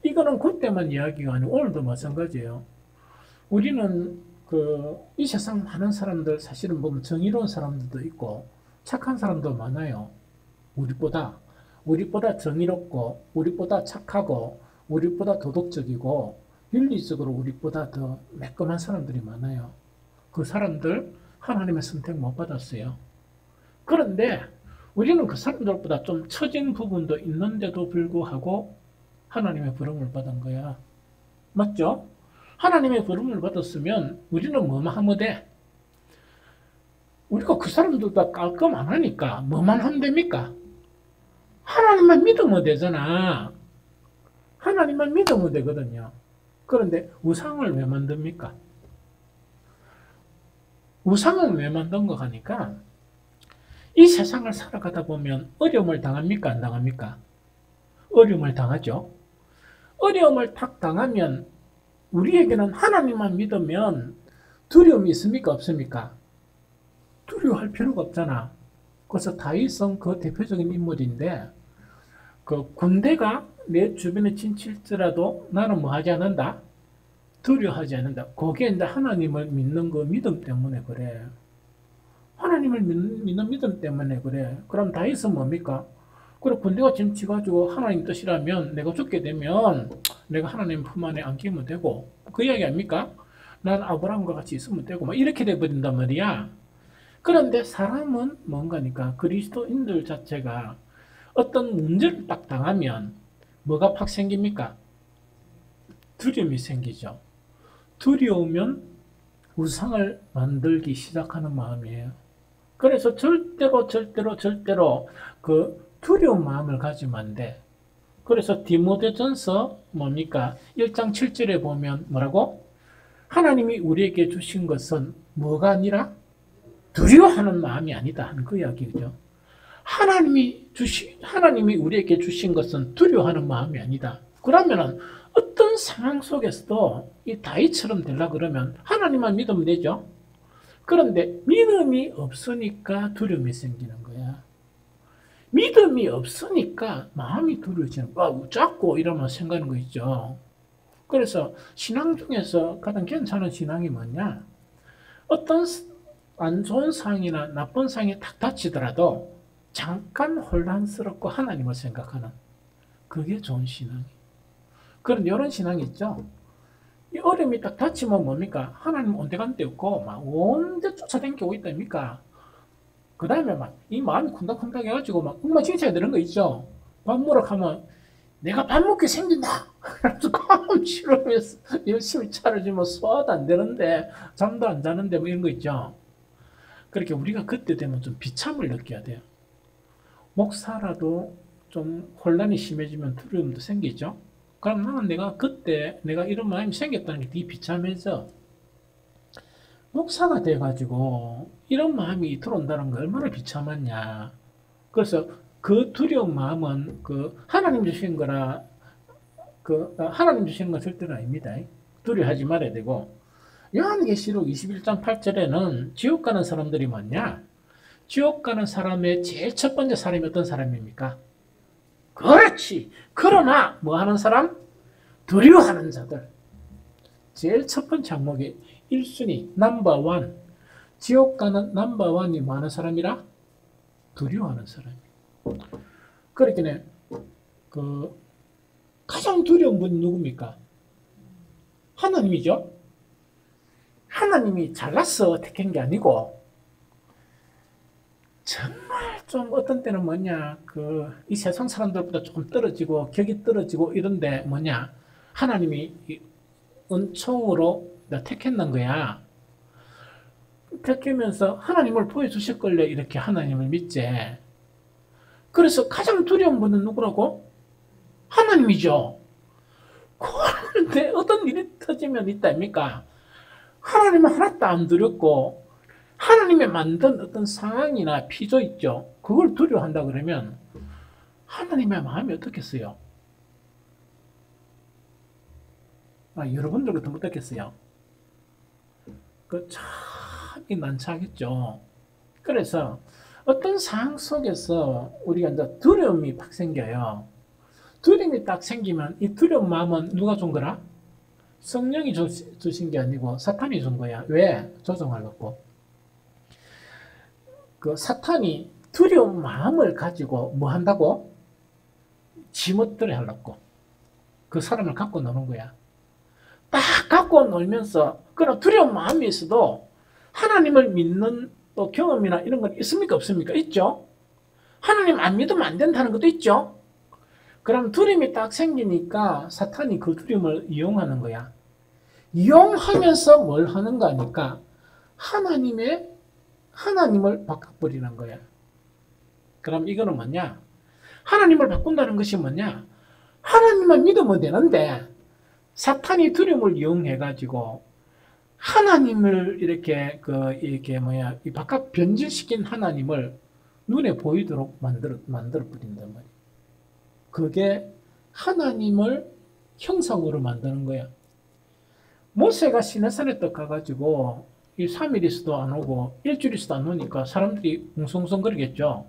이거는 그때만 이야기가 아니고 오늘도 마찬가지예요. 우리는 이 세상 많은 사람들 사실은 보면 정의로운 사람들도 있고 착한 사람도 많아요. 우리보다 정의롭고 우리보다 착하고 우리보다 도덕적이고 윤리적으로 우리보다 더 매끈한 사람들이 많아요. 그 사람들 하나님의 선택 못 받았어요. 그런데 우리는 그 사람들보다 좀 처진 부분도 있는데도 불구하고 하나님의 부름을 받은 거야. 맞죠? 하나님의 부름을 받았으면 우리는 뭐만 하면 돼? 우리가 그 사람들보다 깔끔 안 하니까 뭐만 하면 됩니까? 하나님만 믿으면 되잖아. 하나님만 믿으면 되거든요. 그런데 우상을 왜 만듭니까? 우상은 왜 만든 거 하니까 이 세상을 살아가다 보면 어려움을 당합니까? 안 당합니까? 어려움을 당하죠. 어려움을 탁 당하면 우리에게는 하나님만 믿으면 두려움이 있습니까? 없습니까? 두려워할 필요가 없잖아. 그래서 다윗은 그 대표적인 인물인데 그 군대가 내 주변에 진칠지라도 나는 뭐 하지 않는다? 두려워하지 않는다. 그게 이제 하나님을 믿는 그 믿음 때문에 그래. 하나님을 믿는 믿음 때문에 그래. 그럼 다윗은 뭡니까? 그래 군대가 지금 치가지고 하나님 뜻이라면 내가 죽게 되면 내가 하나님 품 안에 안기면 되고 그 이야기 아닙니까? 난 아브라함과 같이 있으면 되고 막 이렇게 돼버린단 말이야. 그런데 사람은 뭔가니까 그리스도인들 자체가 어떤 문제를 딱 당하면 뭐가 팍 생깁니까? 두려움이 생기죠. 두려우면 우상을 만들기 시작하는 마음이에요. 그래서 절대로 그 두려운 마음을 가지면 안 돼. 그래서 디모데전서 뭡니까? 1장 7절에 보면 뭐라고? 하나님이 우리에게 주신 것은 뭐가 아니라 두려워하는 마음이 아니다 하는 그 이야기죠. 하나님이 우리에게 주신 것은 두려워하는 마음이 아니다. 그러면은 어떤 상황 속에서도 이 다윗처럼 되려고 그러면 하나님만 믿으면 되죠. 그런데 믿음이 없으니까 두려움이 생기는 거야. 믿음이 없으니까 마음이 두려워지는 거야. 자꾸 이러면 생각하는 거 있죠. 그래서 신앙 중에서 가장 괜찮은 신앙이 뭐냐? 어떤 안 좋은 상황이나 나쁜 상황이 탁 닥치더라도 잠깐 혼란스럽고 하나님을 생각하는 그게 좋은 신앙이에요. 그런 이런 신앙이 있죠. 이 어려움이 딱 닥치면 뭡니까? 하나님 온데간데 없고 막 온데 쫓아다니고 있답니까? 그 다음에 막 이 마음이 쿵닥쿵닥 해가지고 막 엉망진창이 되는 거 있죠. 밥 먹으러 가면 내가 밥 먹게 생긴다. 그래서 껌 치르면서 열심히 차려주면 소화도 안 되는데 잠도 안 자는데 뭐 이런 거 있죠. 그렇게 우리가 그때 되면 좀 비참을 느껴야 돼요. 목사라도 좀 혼란이 심해지면 두려움도 생기죠. 그럼 나는 내가 이런 마음이 생겼다는 게 되게 비참해서 목사가 돼가지고 이런 마음이 들어온다는 거 얼마나 비참하냐. 그래서 그 두려운 마음은 하나님 주신 거라 하나님 주시는 건 절대로 아닙니다. 두려워하지 말아야 되고 요한계시록 21장 8절에는 지옥 가는 사람들이 뭐냐? 지옥 가는 사람의 제일 첫 번째 사람이 어떤 사람입니까? 그렇지. 그러나 뭐 하는 사람? 두려워하는 자들. 제일 첫 번째 항목이 1순위 넘버원. 지옥 가는 넘버원이 뭐 하는 사람이라? 두려워하는 사람. 그렇게 가장 두려운 분이 누굽니까? 하나님이죠. 하나님이 잘났어 택한 게 아니고 정말 좀 어떤 때는 뭐냐 이 세상 사람들보다 조금 떨어지고 격이 떨어지고 이런데 뭐냐 하나님이 은총으로 택했는 거야. 택하면서 하나님을 보여주실걸래 이렇게 하나님을 믿지. 그래서 가장 두려운 분은 누구라고? 하나님이죠. 그런데 어떤 일이 터지면 있다입니까? 하나님은 하나도 안 두렵고 하나님이 만든 어떤 상황이나 피조 있죠. 그걸 두려워한다 그러면 하나님의 마음이 어떻겠어요? 여러분들 같으면 어떻겠어요? 참 난처하겠죠. 그래서 어떤 상황 속에서 우리가 이제 두려움이 팍 생겨요. 두려움이 딱 생기면 이 두려운 마음은 누가 준 거라? 성령이 주신 게 아니고 사탄이 준 거야. 왜? 조종하려고. 그 사탄이 두려운 마음을 가지고 뭐 한다고? 지멋대로 하려고. 그 사람을 갖고 노는 거야. 딱 갖고 놀면서 그런 두려운 마음이 있어도 하나님을 믿는 또 경험이나 이런 건 있습니까? 없습니까? 있죠. 하나님 안 믿으면 안 된다는 것도 있죠. 그럼 두려움이 딱 생기니까 사탄이 그 두려움을 이용하는 거야. 이용하면서 뭘 하는가 하니까 하나님을 바꿔버리는 거야. 그럼 이거는 뭐냐? 하나님을 바꾼다는 것이 뭐냐? 하나님만 믿으면 되는데 사탄이 두려움을 이용해가지고 하나님을 이렇게 이 바깥 변질시킨 하나님을 눈에 보이도록 만들어 버린단 말이야. 그게 하나님을 형상으로 만드는 거야. 모세가 시내산에 딱 가가지고 이 3일 있어도 안 오고 일주일 있어도 안 오니까 사람들이 웅성웅성 거리겠죠.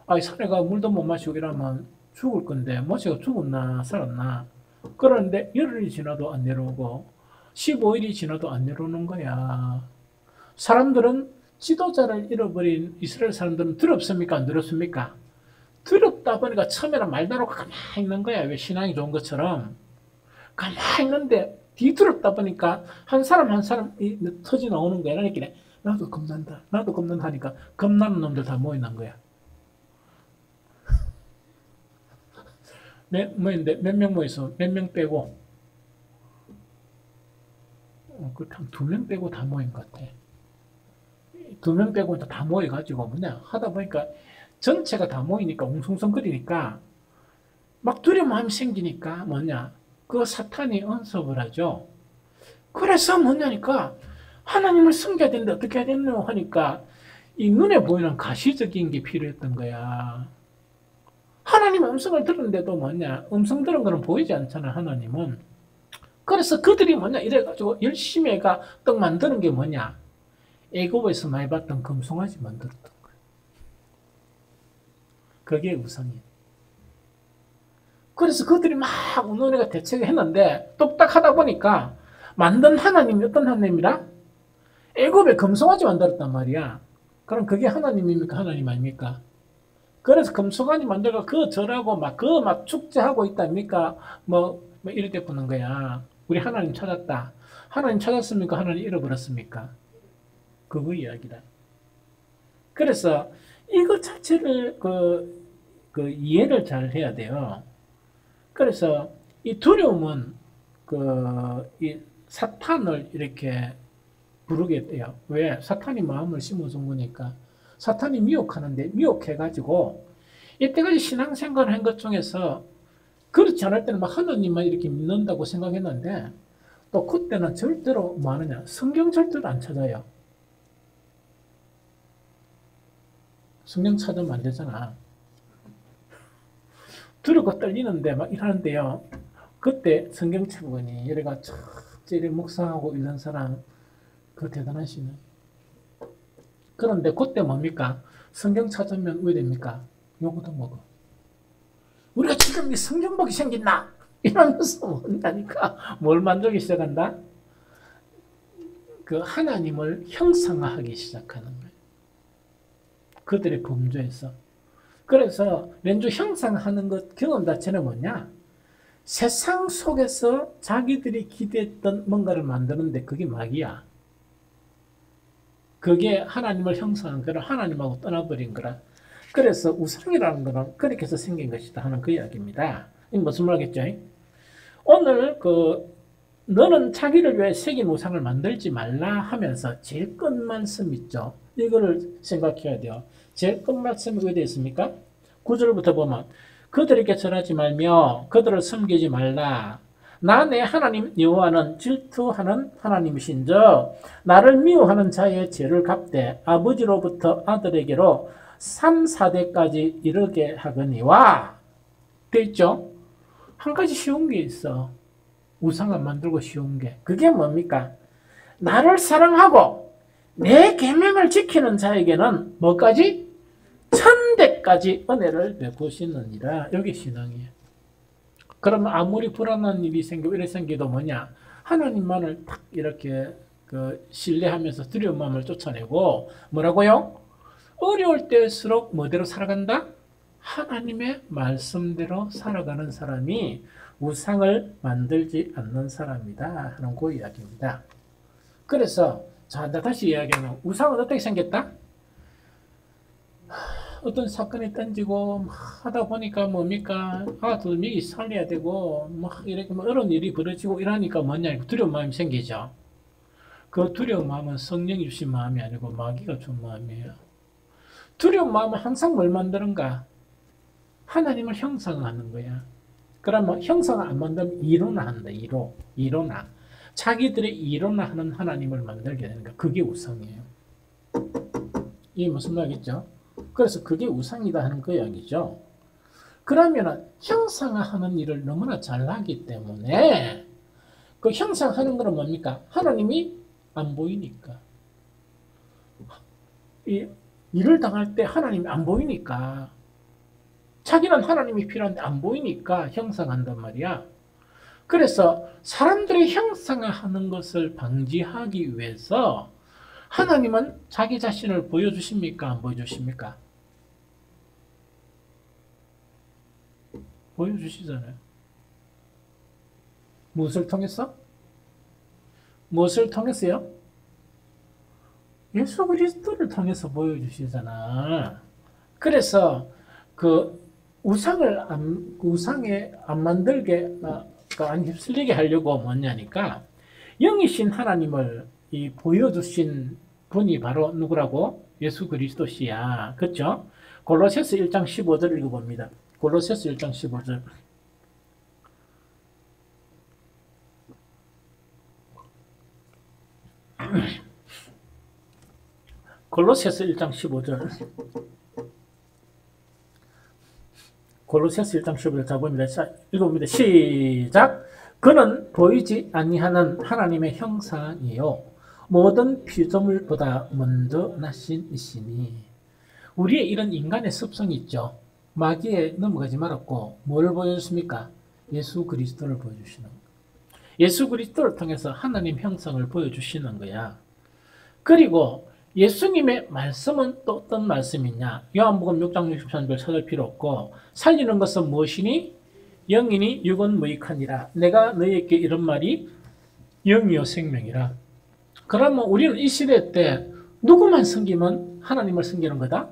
아, 이 산에 가 물도 못 마시고 이러면 죽을 건데 모세가 죽었나 살았나. 그런데 열흘이 지나도 안 내려오고 15일이 지나도 안 내려오는 거야. 사람들은 지도자를 잃어버린 이스라엘 사람들은 두렵습니까? 안 두렵습니까? 두렵다 보니까 처음에는 말도 안 하고 가만히 있는 거야. 왜 신앙이 좋은 것처럼. 가만히 있는데 뒤두렵다 보니까 한 사람 한 사람이 터져 나오는 거야. 그러니까 나도 겁난다. 나도 겁난다 하니까 겁나는 놈들 다 모여난 거야. 몇 명 모였어? 몇 명 빼고? 한 2명 빼고 다 모인 것 같아. 2명 빼고 다 모여가지고 뭐냐 하다 보니까 전체가 다 모이니까 웅성성거리니까 막 두려운 마음이 생기니까 뭐냐 그 사탄이 언습을 하죠. 그래서 뭐냐니까 하나님을 섬겨야 되는데 어떻게 해야 되느냐 하니까 이 눈에 보이는 가시적인 게 필요했던 거야. 하나님의 음성을 들었는데도 뭐냐 음성 들은 거는 보이지 않잖아. 하나님은. 그래서 그들이 뭐냐 이래가지고 열심히 해가 떡 만드는 게 뭐냐 애굽에서 많이 봤던 금송아지 만들었던 거야. 그게 우상이야. 그래서 그들이 막 은혜가 대책을 했는데 똑딱하다 보니까 만든 하나님이 어떤 하나님이라? 애굽에 금송아지 만들었단 말이야. 그럼 그게 하나님입니까? 하나님 아닙니까? 그래서 금송아지 만들고 그 절하고 막 축제하고 있답니까? 이럴 때 보는 거야. 우리 하나님 찾았다. 하나님 찾았습니까? 하나님 잃어버렸습니까? 그거 이야기다. 그래서 이거 자체를 이해를 잘 해야 돼요. 그래서 이 두려움은 이 사탄을 이렇게 부르게 돼요. 왜? 사탄이 마음을 심어준 거니까. 사탄이 미혹하는데 미혹해가지고 이때까지 신앙생활을 한 것 중에서 그렇지 않을 때는 막 하나님만 이렇게 믿는다고 생각했는데 또 그때는 절대로 뭐 하느냐 성경 절대로 안 찾아요. 성경 찾으면 안 되잖아. 두렵고 떨리는데 막 이러는데요. 그때 성경 찾으니 이래가 철저히 묵상하고 이런 사람 그 대단하시네. 그런데 그때 뭡니까? 성경 찾으면 왜 됩니까? 요거도 먹어. 우리가 지금 이 성경 보기 생겼나? 이러면서 뭔다니까 뭘 만들기 시작한다? 그 하나님을 형상화하기 시작하는 거예요. 그들의 범죄에서. 그래서 렌주 형상하는 것 경험 자체는 뭐냐? 세상 속에서 자기들이 기대했던 뭔가를 만드는데 그게 마귀야. 그게 하나님을 형상한 거라 하나님하고 떠나버린 거라. 그래서 우상이라는 거는 그렇게 해서 생긴 것이다 하는 그 이야기입니다. 이 무슨 말이겠죠? 오늘 너는 자기를 위해 새긴 우상을 만들지 말라 하면서 제일 끝 말씀 있죠. 이거를 생각해야 돼요. 제일 끝 말씀이 왜 되어 있습니까? 9절부터 보면 그들에게 절하지 말며 그들을 섬기지 말라. 나 내 하나님 여호와는 질투하는 하나님이신즉 나를 미워하는 자의 죄를 갚되 아버지로부터 아들에게로 3, 4대까지 이르게 하거니와 돼 있죠? 한 가지 쉬운 게 있어. 우상을 만들고 쉬운 게. 그게 뭡니까? 나를 사랑하고 내 계명을 지키는 자에게는 뭐까지? 1000대까지 은혜를 베푸시느니라. 여기 신앙이에요. 그러면 아무리 불안한 일이 생기고 이래 생기도 뭐냐? 하나님만을 딱 이렇게 그 신뢰하면서 두려운 마음을 쫓아내고 뭐라고요? 어려울 때일수록 뭐대로 살아간다? 하나님의 말씀대로 살아가는 사람이 우상을 만들지 않는 사람이다 하는 그 이야기입니다. 그래서 자, 다시 이야기하면 우상은 어떻게 생겼다? 어떤 사건이 던지고 하다 보니까 뭡니까? 도둑이 살려야 되고 이렇게 어려운 일이 벌어지고 이러니까 뭐냐? 두려운 마음이 생기죠. 그 두려운 마음은 성령이 주신 마음이 아니고 마귀가 준 마음이에요. 두려운 마음은 항상 뭘 만드는가? 하나님을 형상화하는 거야. 그러면 형상화 안 만들면 이론화한다. 이론화. 자기들의 이론화하는 하나님을 만들게 되는 거야. 그게 우상이에요. 이게 무슨 말이겠죠? 그래서 그게 우상이다 하는 그 이야기죠. 그러면 형상화하는 일을 너무나 잘하기 때문에 그 형상하는 거는 뭡니까? 하나님이 안 보이니까. 이 일을 당할 때 하나님이 안 보이니까 자기는 하나님이 필요한데 안 보이니까 형상한단 말이야. 그래서 사람들이 형상화하는 것을 방지하기 위해서 하나님은 자기 자신을 보여주십니까? 안 보여주십니까? 보여주시잖아요. 무엇을 통해서? 무엇을 통해서요? 예수 그리스도를 통해서 보여주시잖아. 그래서 그 우상에 안 만들게, 안 휩쓸리게 하려고 뭐냐니까 영이신 하나님을 보여주신 분이 바로 누구라고? 예수 그리스도시야. 그렇죠? 골로새서 1장 15절 읽어봅니다. 골로새서 1장 15절. 골로새서 1장 15절. 골로새서 1장 15절 자 봅니다. 자, 읽어봅니다. 시작. 그는 보이지 아니하는 하나님의 형상이요 모든 피조물보다 먼저 나신 이시니. 우리의 이런 인간의 습성이 있죠. 마귀에 넘어가지 말았고 뭘 보여주십니까? 예수 그리스도를 보여주시는 거예요. 예수 그리스도를 통해서 하나님 형상을 보여주시는 거야. 그리고 예수님의 말씀은 또 어떤 말씀이냐? 요한복음 6장 63절 찾을 필요 없고 살리는 것은 무엇이니? 영이니 육은 무익하니라. 내가 너희에게 이런 말이 영이요 생명이라. 그러면 우리는 이 시대 때 누구만 섬기면 하나님을 섬기는 거다?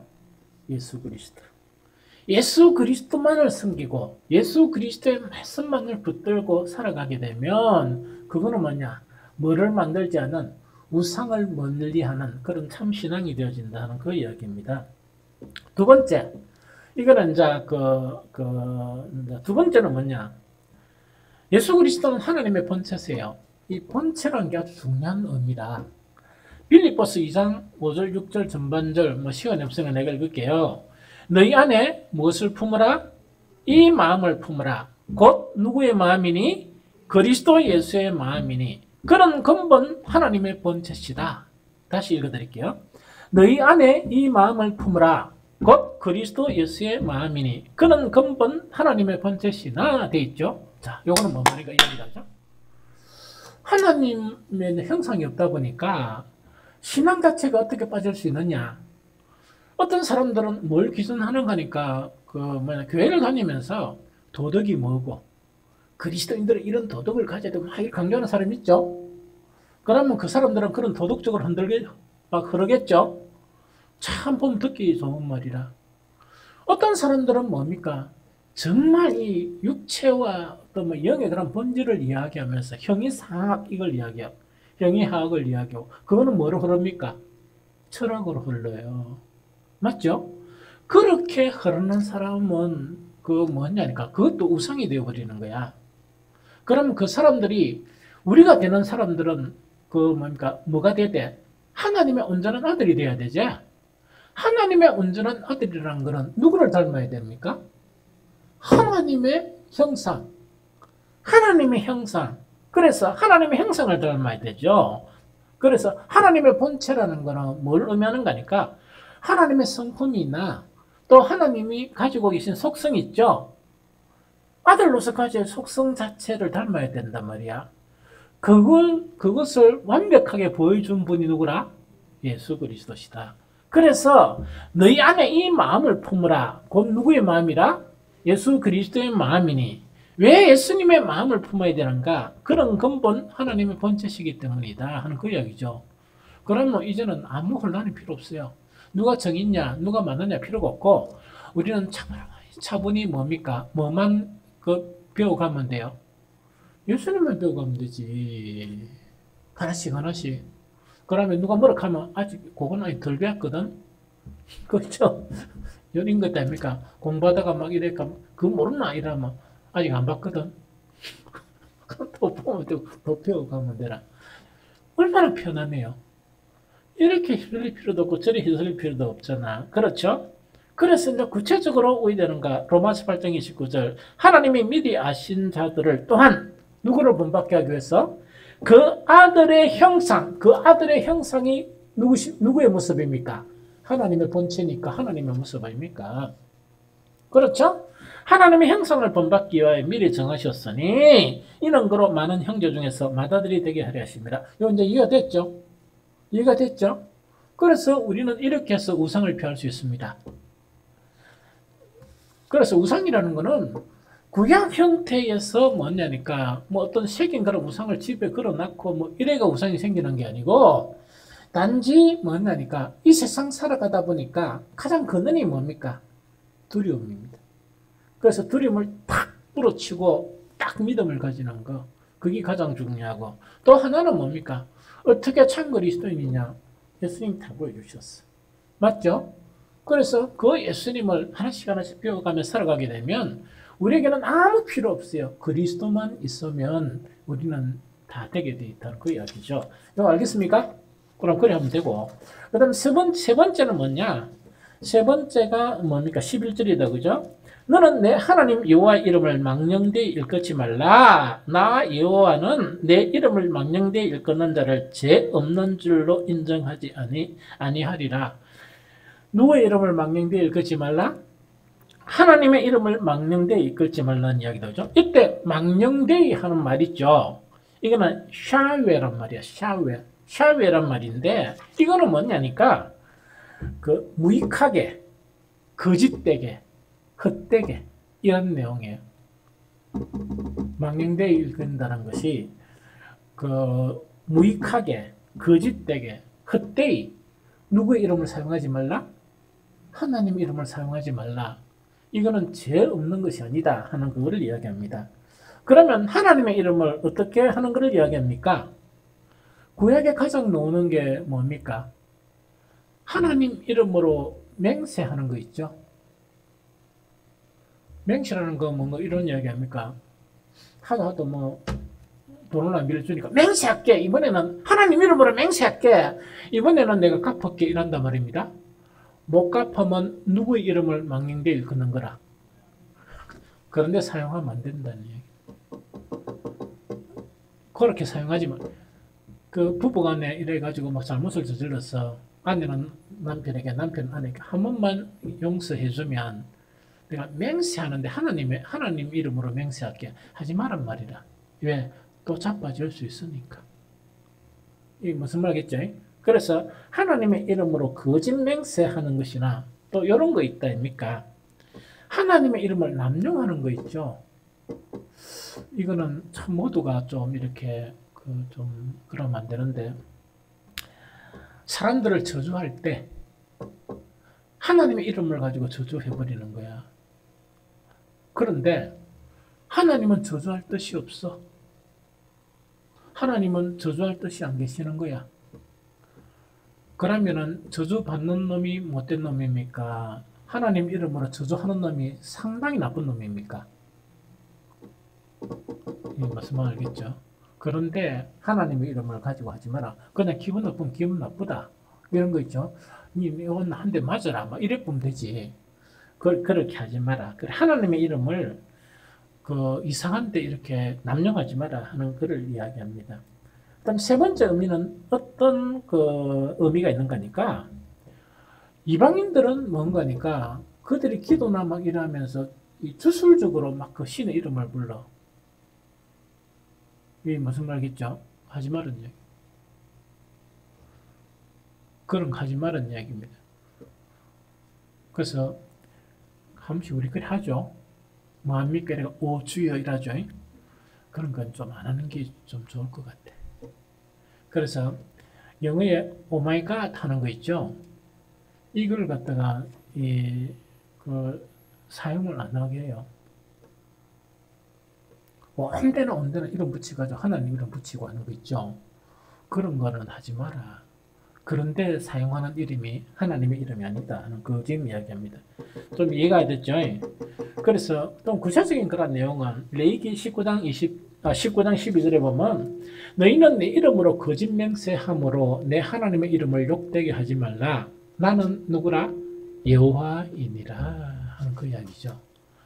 예수 그리스도. 예수 그리스도만을 섬기고 예수 그리스도의 말씀만을 붙들고 살아가게 되면 그거는 뭐냐? 뭐를 만들지 않은 우상을 멀리하는 그런 참 신앙이 되어진다는 그 이야기입니다. 두 번째, 이거는 이제 두 번째는 뭐냐? 예수 그리스도는 하나님의 본체세요. 이 본체라는 게 아주 중요한 의미다. 빌립보서 2장 5절 6절 전반절 시간이 없으면 내가 읽을게요. 너희 안에 무엇을 품으라? 이 마음을 품으라. 곧 누구의 마음이니? 그리스도 예수의 마음이니. 그런 근본 하나님의 본체시다. 다시 읽어드릴게요. 너희 안에 이 마음을 품으라. 곧 그리스도 예수의 마음이니. 그는 근본 하나님의 본체시나 돼 있죠. 자, 요거는 뭐니까 이야기를 하죠. 하나님의 형상이 없다 보니까 신앙 자체가 어떻게 빠질 수 있느냐? 어떤 사람들은 뭘 기준하는 거니까 교회를 다니면서 도덕이 뭐고 그리스도인들은 이런 도덕을 가져야 되고 막 강조하는 사람이 있죠. 그러면 그 사람들은 그런 도덕적으로 그러겠죠. 참 보면 듣기 좋은 말이라. 어떤 사람들은 뭡니까? 정말 이 육체와 어떤 영의 그런 본질을 이야기하면서 형이상학 이걸 이야기하고 형이하학을 이야기하고 그거는 뭐로 흐릅니까? 철학으로 흘러요. 맞죠? 그렇게 흐르는 사람은 뭐냐니까 그것도 우상이 되어버리는 거야. 그러면 그 사람들이 우리가 되는 사람들은 뭐가 돼야 돼? 하나님의 온전한 아들이 돼야 되지. 하나님의 온전한 아들이라는 것은 누구를 닮아야 됩니까? 하나님의 형상. 하나님의 형상. 그래서 하나님의 형상을 닮아야 되죠. 그래서 하나님의 본체라는 것은 뭘 의미하는 거니까 하나님의 성품이나 또 하나님이 가지고 계신 속성이 있죠. 아들로서 가질 속성 자체를 닮아야 된단 말이야. 그것을 완벽하게 보여준 분이 누구라? 예수 그리스도시다. 그래서 너희 안에 이 마음을 품으라. 곧 누구의 마음이라? 예수 그리스도의 마음이니. 왜 예수님의 마음을 품어야 되는가? 그런 근본 하나님의 본체시기 때문이다 하는 그 이야기죠. 그러면 이제는 아무 혼란이 필요 없어요. 누가 정이 있냐, 누가 많느냐 필요가 없고 우리는 차분히 뭡니까? 뭐만 배워가면 돼요. 예수님만 배워가면 되지. 하나씩 하나씩. 그러면 누가 뭐라 하면 아직 그건 아직 덜 배웠거든. 그렇죠? 이런 것 아닙니까? 공부하다가 막 이래까 그거 모르나 이러면 아직 안 봤거든. 또 보면 더 배워가면 되라. 얼마나 편하네요. 이렇게 휘둘릴 필요도 없고 저리 휘둘릴 필요도 없잖아. 그렇죠? 그래서 이제 구체적으로 왜 되는가? 로마서 8장 29절 하나님이 미리 아신 자들을 또한 누구를 본받게 하기 위해서 그 아들의 형상, 그 아들의 형상이 누구의 모습입니까? 하나님의 본체니까 하나님의 모습 아닙니까? 그렇죠? 하나님의 형상을 본받기 위하여 미리 정하셨으니 이는 그로 많은 형제 중에서 맏아들이 되게 하려 하십니다. 이거 이제 이해가 됐죠? 이해가 됐죠? 그래서 우리는 이렇게 해서 우상을 피할 수 있습니다. 그래서 우상이라는 거는 구약 형태에서 뭐냐니까 뭐 어떤 새긴 그런 우상을 집에 걸어놨고 뭐 이래가 우상이 생기는 게 아니고 단지 뭐냐니까 이 세상 살아가다 보니까 가장 근원이 뭡니까? 두려움입니다. 그래서 두려움을 탁 부러치고 딱 믿음을 가지는 거 그게 가장 중요하고 또 하나는 뭡니까? 어떻게 참 그리스도인이냐? 예수님 다 보여주셨어. 맞죠? 그래서 그 예수님을 하나씩 하나씩 배워가며 살아가게 되면 우리에게는 아무 필요 없어요. 그리스도만 있으면 우리는 다 되게 돼 있다는 그 이야기죠. 이거 알겠습니까? 그럼 그래 하면 되고. 그 다음 세 번째는 뭐냐? 세 번째가 뭡니까? 11절이다. 그죠? 너는 내 하나님 여호와의 이름을 망령되이 일컫지 말라. 나 여호와는 내 이름을 망령되이 일컫는 자를 죄 없는 줄로 인정하지 아니하리라. 누구의 이름을 망령되이 일컫지 말라? 하나님의 이름을 망령되이 일컬지 말라는 이야기도 하죠. 이때 망령되이 하는 말 있죠. 이거는 샤웨란 말이야. 샤웨란 말인데 이거는 뭐냐니까 그 무익하게, 거짓되게, 헛되게 이런 내용이에요. 망령되이 일컬는다는 것이 그 무익하게, 거짓되게, 헛되이 누구의 이름을 사용하지 말라? 하나님 이름을 사용하지 말라. 이거는 죄 없는 것이 아니다 하는 그거를 이야기합니다. 그러면 하나님의 이름을 어떻게 하는 것을 이야기합니까? 구약에 가장 나오는 게 뭡니까? 하나님 이름으로 맹세하는 거 있죠. 맹세라는 거 뭔가 이런 이야기합니까? 하도 뭐 돈을 안 빌려주니까 맹세할게. 이번에는 하나님 이름으로 맹세할게. 이번에는 내가 갚을게. 이란단 말입니다. 못 갚으면 누구의 이름을 망령되이 일컫는 거라. 그런데 사용하면 안 된다는 얘기. 그렇게 사용하지 마. 그 부부간에 이래가지고 막 잘못을 저질러서 아내는 남편에게 남편 아내에게 한 번만 용서해주면 내가 맹세하는데 하나님 이름으로 맹세할게 하지 말란 말이라. 왜? 또 자빠질 수 있으니까. 이게 무슨 말이겠죠? 그래서 하나님의 이름으로 거짓 맹세하는 것이나 또 이런 거 있다 아닙니까? 하나님의 이름을 남용하는 거 있죠. 이거는 참 모두가 좀 이렇게 좀 그러면 안 되는데 사람들을 저주할 때 하나님의 이름을 가지고 저주해버리는 거야. 그런데 하나님은 저주할 뜻이 없어. 하나님은 저주할 뜻이 안 계시는 거야. 그러면은 저주받는 놈이 못된 놈입니까? 하나님 이름으로 저주하는 놈이 상당히 나쁜 놈입니까? 이 무슨 말 알겠죠? 그런데 하나님의 이름을 가지고 하지 마라. 그냥 기분 나쁘면 기분 나쁘다. 이런 거 있죠? 이건 한 대 맞아라. 막 이래 보면 되지. 그렇게 하지 마라. 하나님의 이름을 이상한 데 이렇게 남용하지 마라 하는 글을 이야기합니다. 그다음 세 번째 의미는 어떤 의미가 있는 거니까 이방인들은 뭔가니까 그들이 기도나 막 이러면서 주술적으로 막 그 신의 이름을 불러. 이게 무슨 말이겠죠? 하지 말은 이야기. 그런 거 하지 말은 이야기입니다. 그래서 한 번씩 우리 그래 하죠. 뭐합니까? 내가 오 주여 이라죠. 그런 건 좀 안 하는 게 좀 좋을 것 같아. 그래서 영어에 오 마이 갓 하는 거 있죠. 이걸 갖다가 사용을 안 하게 해요. 온데나 이름 붙이가지고 하나님 이름 붙이고 하는 거 있죠. 그런 거는 하지 마라. 그런데 사용하는 이름이 하나님의 이름이 아니다 하는 그 지금 이야기합니다. 좀 이해가 됐죠? 그래서 좀 구체적인 그런 내용은 레위기 19장 12절에 보면 너희는 내 이름으로 거짓 맹세함으로 내 하나님의 이름을 욕되게 하지 말라. 나는 누구라? 여호와이니라 하는 그 이야기죠.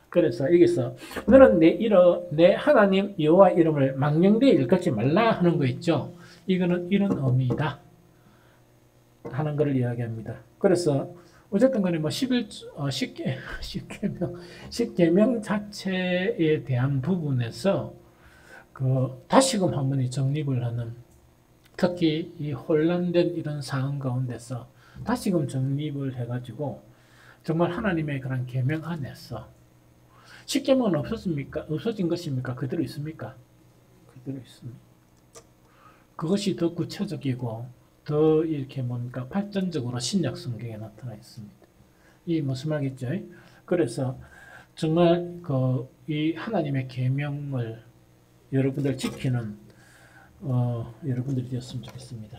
그래서 여기서 너는 내 하나님 여호와 이름을 망령되이 일컫지 말라 하는 거 있죠. 이거는 이런 의미이다 하는 것을 이야기합니다. 그래서 어쨌든 간에 뭐 10계명 자체에 대한 부분에서 다시금 한번 정립을 하는, 특히 이 혼란된 이런 상황 가운데서 다시금 정립을 해가지고 정말 하나님의 그런 계명 안에서 10계명은 없었습니까? 없어진 것입니까? 그대로 있습니까? 그대로 있습니다. 그것이 더 구체적이고 더 이렇게 뭡니까? 발전적으로 신약 성경에 나타나 있습니다. 이 무슨 말이겠죠? 그래서 정말 이 하나님의 계명을 여러분들 지키는 여러분들이 되었으면 좋겠습니다.